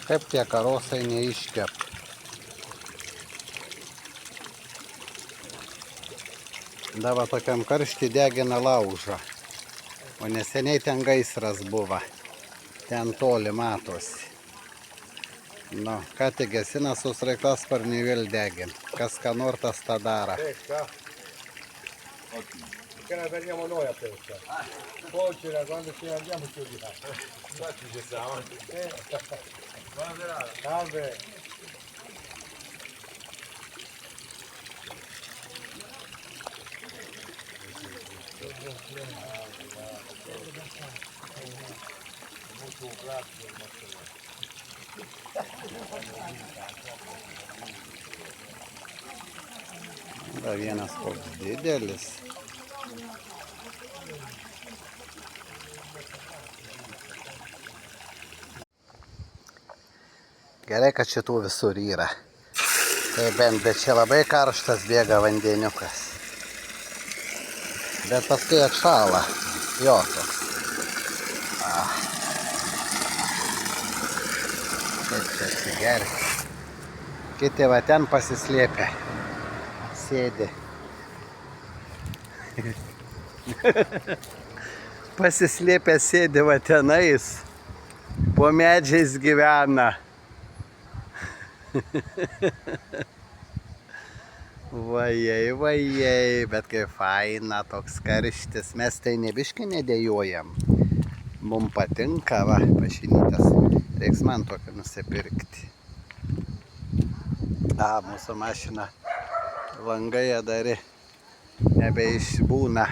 Kaip tie karosai neiškep. Dabar tokiam karštį degina laužą. O neseniai ten gaisras buvo. Ten toli matosi. Nu, ką tik gesina su sraigtasparniu vėl degin. Kas ką nors tas tą daro. Che ne prendiamo noi a pesca. Poi quando ci andiamo ci vediamo. Infatti ci siamo. Buona serata. Salve. Da vienas koks didelis. Gerai, kad šitų visur yra. Tai bent, bet čia labai karštas bėga vandeniukas. Bet paskui atšąla. Jo toks. Kaip čia atsigerti. Kiti va ten pasislėpę. Sėdi. Pasislėpę sėdi va tenais. Po medžiais gyvena. Vajai, vajai, bet kaip faina toks karštis. Mes tai nebiškai nedėjojam. Mums patinka, va, pašinytas. Reiks man tokį nusipirkti. Mūsų mašina langai dar nebeišbūna.